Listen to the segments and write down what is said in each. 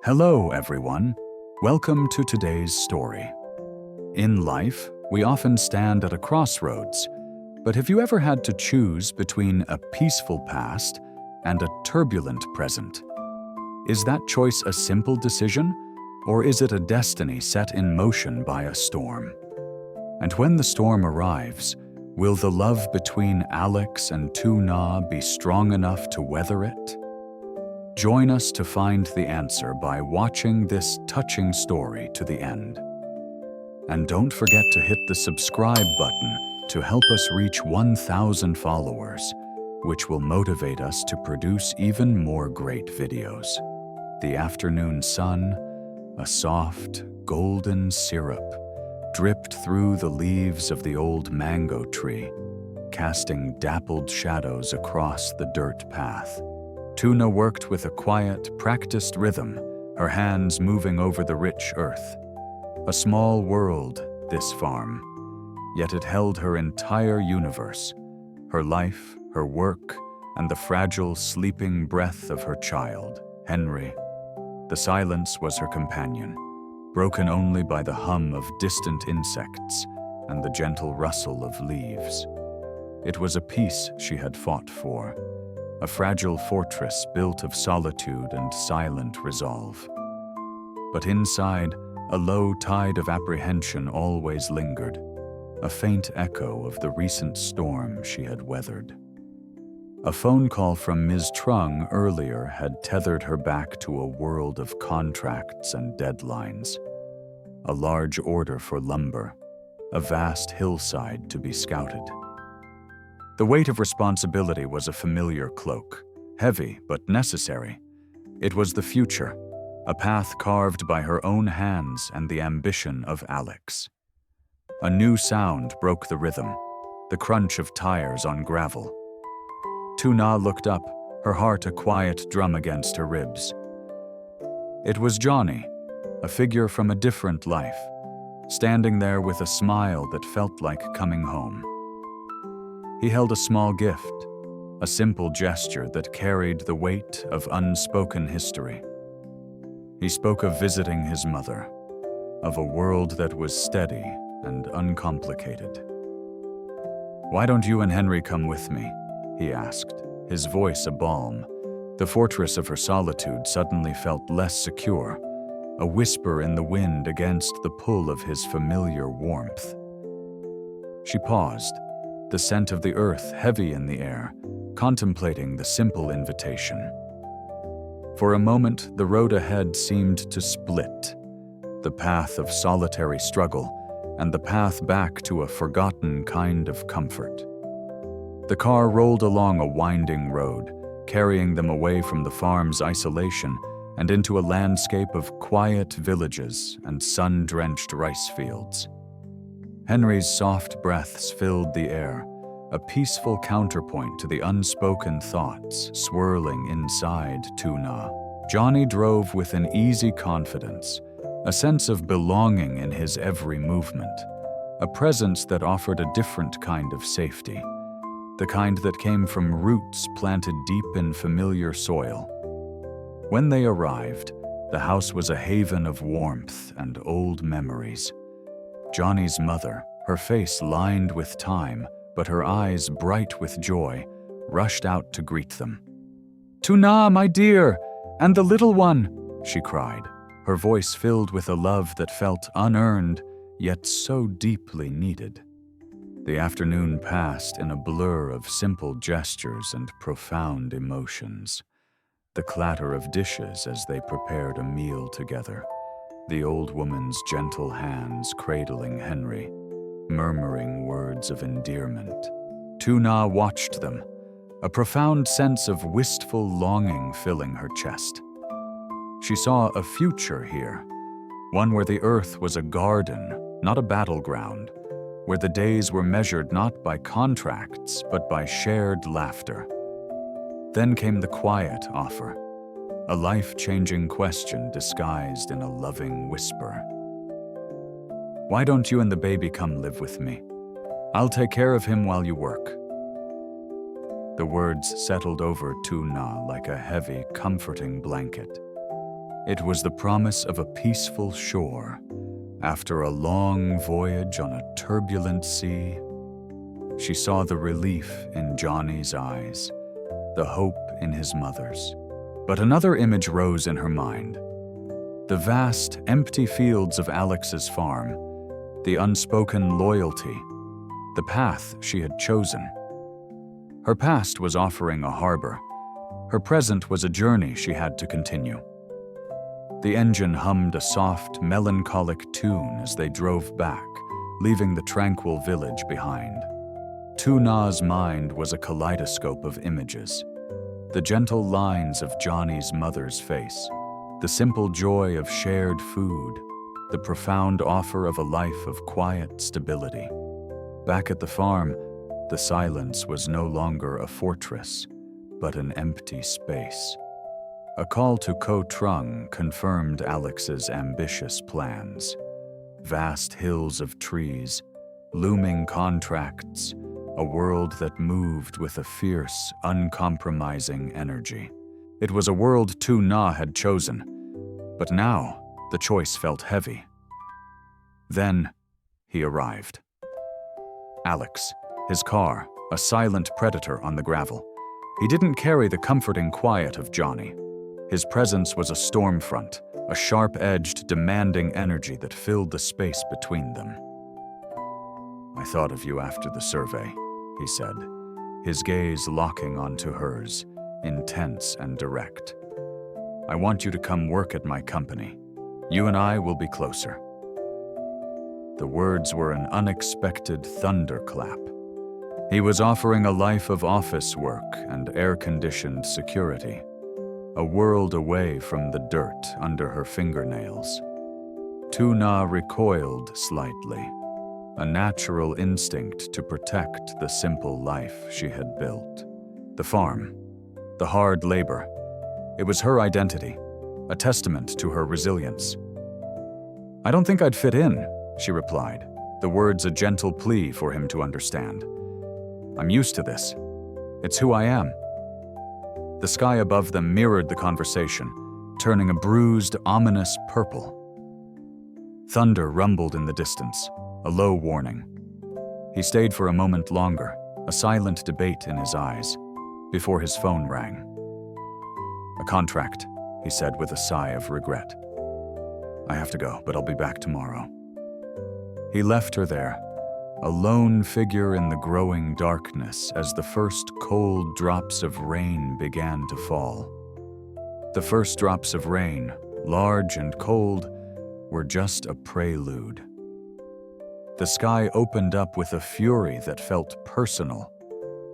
Hello, everyone. Welcome to today's story. In life, we often stand at a crossroads, but have you ever had to choose between a peaceful past and a turbulent present? Is that choice a simple decision, or is it a destiny set in motion by a storm? And when the storm arrives, will the love between Alex and Lytuna be strong enough to weather it? Join us to find the answer by watching this touching story to the end. And don't forget to hit the subscribe button to help us reach 1,000 followers, which will motivate us to produce even more great videos. The afternoon sun, a soft, golden syrup, dripped through the leaves of the old mango tree, casting dappled shadows across the dirt path. Lytuna worked with a quiet, practiced rhythm, her hands moving over the rich earth. A small world, this farm, yet it held her entire universe, her life, her work, and the fragile, sleeping breath of her child, Henry. The silence was her companion, broken only by the hum of distant insects and the gentle rustle of leaves. It was a peace she had fought for, a fragile fortress built of solitude and silent resolve. But inside, a low tide of apprehension always lingered, a faint echo of the recent storm she had weathered. A phone call from Ms. Trung earlier had tethered her back to a world of contracts and deadlines. A large order for lumber, a vast hillside to be scouted. The weight of responsibility was a familiar cloak, heavy but necessary. It was the future, a path carved by her own hands and the ambition of Alex. A new sound broke the rhythm, the crunch of tires on gravel. Lytuna looked up, her heart a quiet drum against her ribs. It was Johnny, a figure from a different life, standing there with a smile that felt like coming home. He held a small gift, a simple gesture that carried the weight of unspoken history. He spoke of visiting his mother, of a world that was steady and uncomplicated. "Why don't you and Henry come with me?" he asked, his voice a balm. The fortress of her solitude suddenly felt less secure, a whisper in the wind against the pull of his familiar warmth. She paused, the scent of the earth heavy in the air, contemplating the simple invitation. For a moment, the road ahead seemed to split, the path of solitary struggle and the path back to a forgotten kind of comfort. The car rolled along a winding road, carrying them away from the farm's isolation and into a landscape of quiet villages and sun-drenched rice fields. Henry's soft breaths filled the air, a peaceful counterpoint to the unspoken thoughts swirling inside Lytuna. Johnny drove with an easy confidence, a sense of belonging in his every movement, a presence that offered a different kind of safety, the kind that came from roots planted deep in familiar soil. When they arrived, the house was a haven of warmth and old memories. Johnny's mother, her face lined with time, but her eyes bright with joy, rushed out to greet them. "Lytuna, my dear, and the little one," she cried, her voice filled with a love that felt unearned, yet so deeply needed. The afternoon passed in a blur of simple gestures and profound emotions. The clatter of dishes as they prepared a meal together, the old woman's gentle hands cradling Henry, murmuring words of endearment. Lytuna watched them, a profound sense of wistful longing filling her chest. She saw a future here, one where the earth was a garden, not a battleground, where the days were measured not by contracts but by shared laughter. Then came the quiet offer, a life-changing question disguised in a loving whisper. "Why don't you and the baby come live with me? I'll take care of him while you work." The words settled over Lytuna like a heavy, comforting blanket. It was the promise of a peaceful shore after a long voyage on a turbulent sea. She saw the relief in Johnny's eyes, the hope in his mother's. But another image rose in her mind. The vast, empty fields of Alex's farm, the unspoken loyalty, the path she had chosen. Her past was offering a harbor. Her present was a journey she had to continue. The engine hummed a soft, melancholic tune as they drove back, leaving the tranquil village behind. Lytuna's mind was a kaleidoscope of images. The gentle lines of Johnny's mother's face, the simple joy of shared food, the profound offer of a life of quiet stability. Back at the farm, the silence was no longer a fortress, but an empty space. A call to Ko Trung confirmed Alex's ambitious plans. Vast hills of trees, looming contracts, a world that moved with a fierce, uncompromising energy. It was a world Lytuna had chosen, but now the choice felt heavy. Then he arrived. Alex, his car, a silent predator on the gravel. He didn't carry the comforting quiet of Johnny. His presence was a storm front, a sharp-edged, demanding energy that filled the space between them. "I thought of you after the survey," he said, his gaze locking onto hers, intense and direct. "I want you to come work at my company. You and I will be closer." The words were an unexpected thunderclap. He was offering a life of office work and air-conditioned security, a world away from the dirt under her fingernails. Lytuna recoiled slightly, a natural instinct to protect the simple life she had built. The farm, the hard labor, it was her identity, a testament to her resilience. "I don't think I'd fit in," she replied, the words a gentle plea for him to understand. "I'm used to this. It's who I am." The sky above them mirrored the conversation, turning a bruised, ominous purple. Thunder rumbled in the distance, a low warning. He stayed for a moment longer, a silent debate in his eyes, before his phone rang. "A contract," he said with a sigh of regret. "I have to go, but I'll be back tomorrow." He left her there, a lone figure in the growing darkness as the first cold drops of rain began to fall. The first drops of rain, large and cold, were just a prelude. The sky opened up with a fury that felt personal.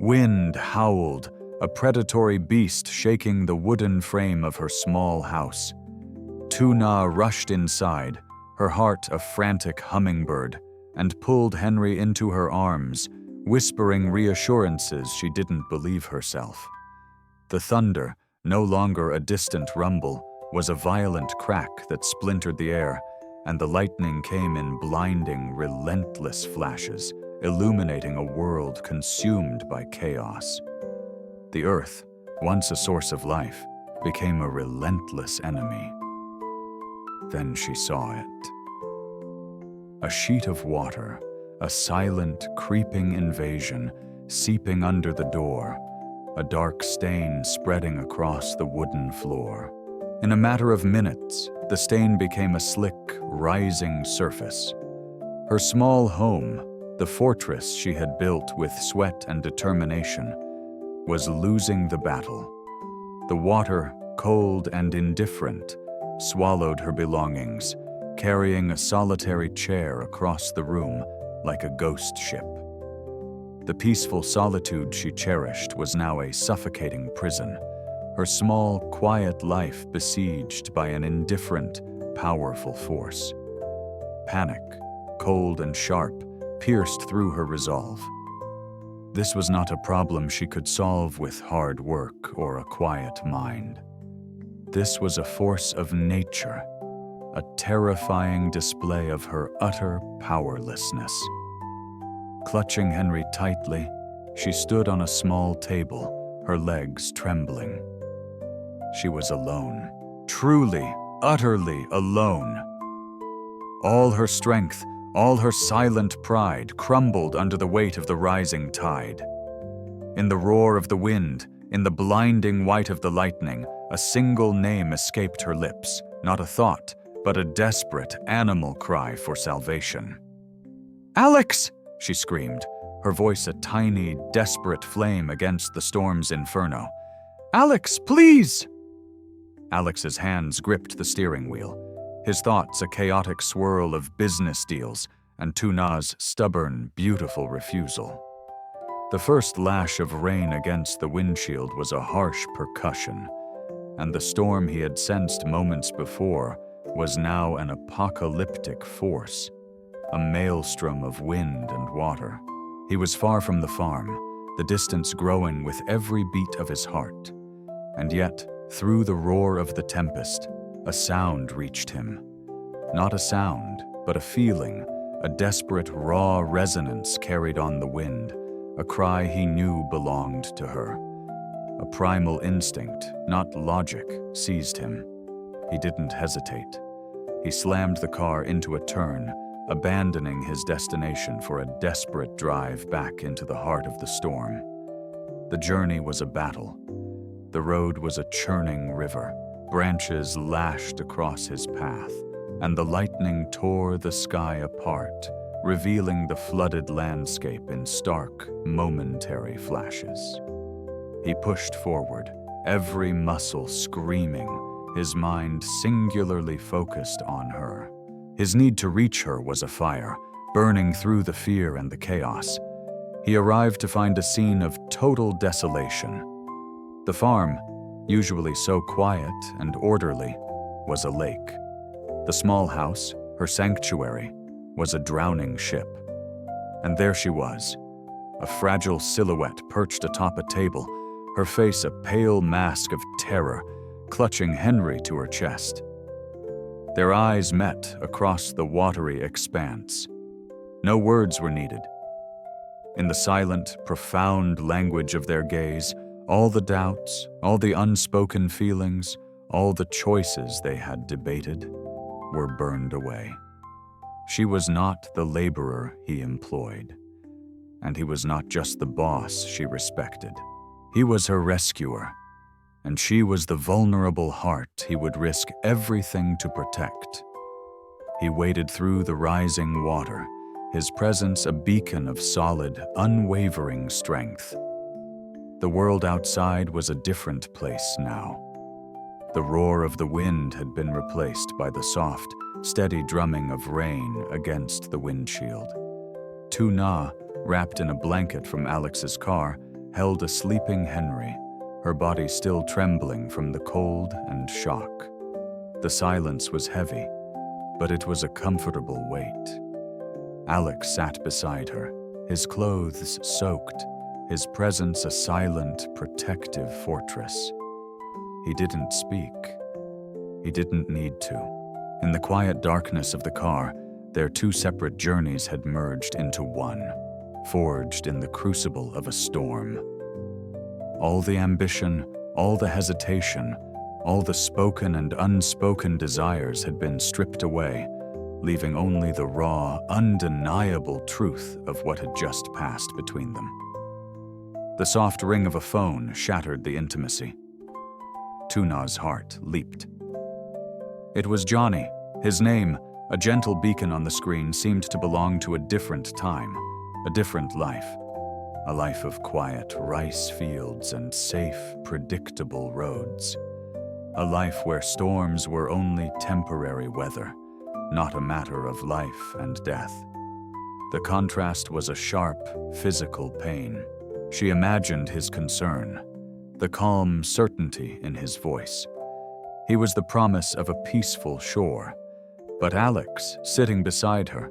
Wind howled, a predatory beast shaking the wooden frame of her small house. Lytuna rushed inside, her heart a frantic hummingbird, and pulled Henry into her arms, whispering reassurances she didn't believe herself. The thunder, no longer a distant rumble, was a violent crack that splintered the air, and the lightning came in blinding, relentless flashes, illuminating a world consumed by chaos. The earth, once a source of life, became a relentless enemy. Then she saw it. A sheet of water, a silent, creeping invasion, seeping under the door, a dark stain spreading across the wooden floor. In a matter of minutes, the stain became a slick, rising surface. Her small home, the fortress she had built with sweat and determination, was losing the battle. The water, cold and indifferent, swallowed her belongings, carrying a solitary chair across the room like a ghost ship. The peaceful solitude she cherished was now a suffocating prison, her small, quiet life besieged by an indifferent, powerful force. Panic, cold and sharp, pierced through her resolve. This was not a problem she could solve with hard work or a quiet mind. This was a force of nature, a terrifying display of her utter powerlessness. Clutching Henry tightly, she stood on a small table, her legs trembling. She was alone, truly utterly alone. All her strength, all her silent pride crumbled under the weight of the rising tide. In the roar of the wind, in the blinding white of the lightning, a single name escaped her lips, not a thought, but a desperate animal cry for salvation. "Alex!" she screamed, her voice a tiny, desperate flame against the storm's inferno. "Alex, please!" Alex's hands gripped the steering wheel, his thoughts a chaotic swirl of business deals and Lytuna's stubborn, beautiful refusal. The first lash of rain against the windshield was a harsh percussion, and the storm he had sensed moments before was now an apocalyptic force, a maelstrom of wind and water. He was far from the farm, the distance growing with every beat of his heart. And yet, through the roar of the tempest, a sound reached him. Not a sound, but a feeling, a desperate, raw resonance carried on the wind, a cry he knew belonged to her. A primal instinct, not logic, seized him. He didn't hesitate. He slammed the car into a turn, abandoning his destination for a desperate drive back into the heart of the storm. The journey was a battle. The road was a churning river. Branches lashed across his path, and the lightning tore the sky apart, revealing the flooded landscape in stark, momentary flashes. He pushed forward, every muscle screaming, his mind singularly focused on her. His need to reach her was a fire, burning through the fear and the chaos. He arrived to find a scene of total desolation. The farm, usually so quiet and orderly, was a lake. The small house, her sanctuary, was a drowning ship. And there she was, a fragile silhouette perched atop a table, her face a pale mask of terror, clutching Henry to her chest. Their eyes met across the watery expanse. No words were needed. In the silent, profound language of their gaze, all the doubts, all the unspoken feelings, all the choices they had debated were burned away. She was not the laborer he employed, and he was not just the boss she respected. He was her rescuer, and she was the vulnerable heart he would risk everything to protect. He waded through the rising water, his presence a beacon of solid, unwavering strength. The world outside was a different place now. The roar of the wind had been replaced by the soft, steady drumming of rain against the windshield. Lytuna, wrapped in a blanket from Alex's car, held a sleeping Henry, her body still trembling from the cold and shock. The silence was heavy, but it was a comfortable weight. Alex sat beside her, his clothes soaked, his presence a silent, protective fortress. He didn't speak. He didn't need to. In the quiet darkness of the car, their two separate journeys had merged into one, forged in the crucible of a storm. All the ambition, all the hesitation, all the spoken and unspoken desires had been stripped away, leaving only the raw, undeniable truth of what had just passed between them. The soft ring of a phone shattered the intimacy. Lytuna's heart leaped. It was Johnny. His name, a gentle beacon on the screen, seemed to belong to a different time, a different life. A life of quiet rice fields and safe, predictable roads. A life where storms were only temporary weather, not a matter of life and death. The contrast was a sharp, physical pain. She imagined his concern, the calm certainty in his voice. He was the promise of a peaceful shore, but Alex, sitting beside her,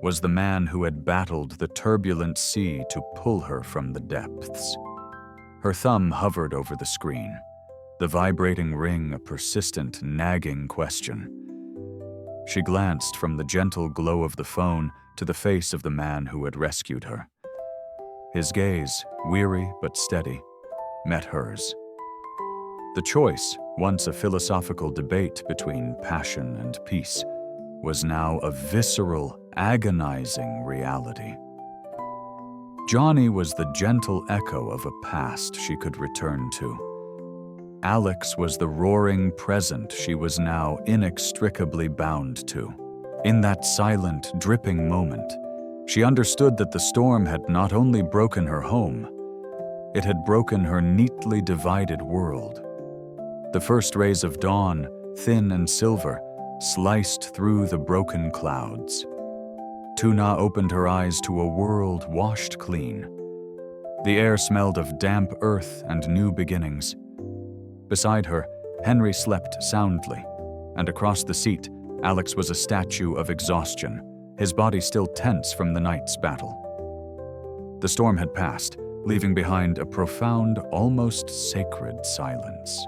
was the man who had battled the turbulent sea to pull her from the depths. Her thumb hovered over the screen, the vibrating ring a persistent, nagging question. She glanced from the gentle glow of the phone to the face of the man who had rescued her. His gaze, weary but steady, met hers. The choice, once a philosophical debate between passion and peace, was now a visceral, agonizing reality. Johnny was the gentle echo of a past she could return to. Alex was the roaring present she was now inextricably bound to. In that silent, dripping moment, she understood that the storm had not only broken her home, it had broken her neatly divided world. The first rays of dawn, thin and silver, sliced through the broken clouds. Tuna opened her eyes to a world washed clean. The air smelled of damp earth and new beginnings. Beside her, Henry slept soundly, and across the seat, Alex was a statue of exhaustion, his body still tense from the night's battle. The storm had passed, leaving behind a profound, almost sacred silence.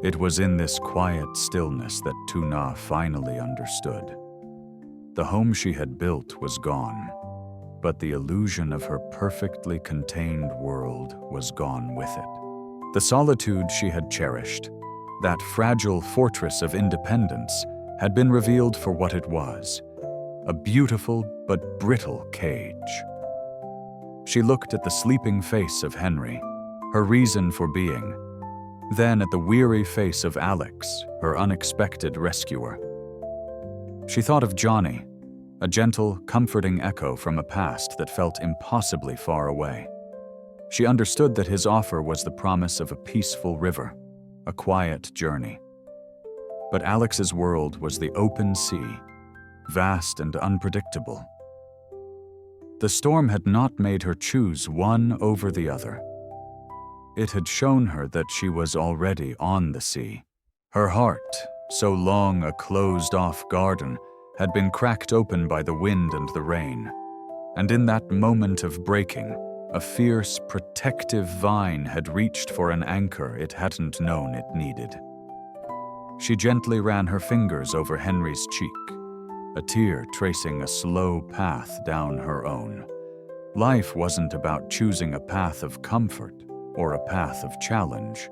It was in this quiet stillness that Tuna finally understood. The home she had built was gone, but the illusion of her perfectly contained world was gone with it. The solitude she had cherished, that fragile fortress of independence, had been revealed for what it was, a beautiful but brittle cage. She looked at the sleeping face of Henry, her reason for being, then at the weary face of Alex, her unexpected rescuer. She thought of Johnny, a gentle, comforting echo from a past that felt impossibly far away. She understood that his offer was the promise of a peaceful river, a quiet journey. But Alex's world was the open sea, vast and unpredictable. The storm had not made her choose one over the other. It had shown her that she was already on the sea. Her heart, so long a closed-off garden, had been cracked open by the wind and the rain, and in that moment of breaking, a fierce, protective vine had reached for an anchor it hadn't known it needed. She gently ran her fingers over Henry's cheek, a tear tracing a slow path down her own. Life wasn't about choosing a path of comfort or a path of challenge.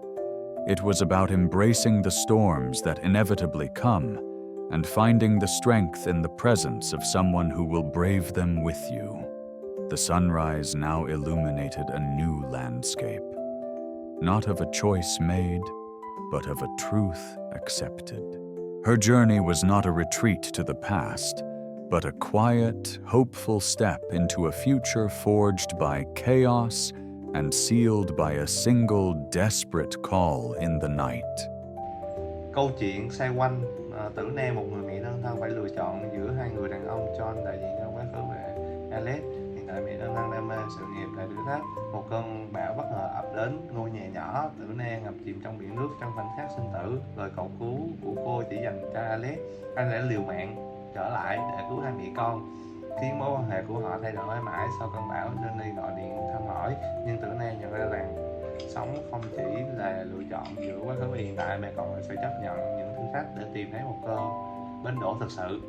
It was about embracing the storms that inevitably come and finding the strength in the presence of someone who will brave them with you. The sunrise now illuminated a new landscape, not of a choice made, but of a truth accepted. Her journey was not a retreat to the past, but a quiet, hopeful step into a future forged by chaos and sealed by a single desperate call in the night. Câu chuyện xoay quanh Tử Na, một người mẹ đơn thân phải lựa chọn giữa hai người đàn ông John đại diện cho quá khứ và Alex, hiện tại mẹ đơn thân đam mê sự nghiệp là thử thách. Một cơn bão bất ngờ ập đến ngôi nhà nhỏ, Tử Na ngập chìm trong biển nước trong khoảnh khắc sinh tử. Lời cầu cứu của cô chỉ dành cho Alex. Anh đã liều mạng trở lại để cứu hai mẹ con, khiến mối quan hệ của họ thay đổi mãi mãi. Sau cơn bão, Johnny gọi điện thăm hỏi, nhưng Tử Na nhận ra rằng sống không chỉ là lựa chọn giữa quá khứ và hiện tại, mà còn phải chấp nhận những thử thách để tìm thấy một cơ bến đỗ thực sự.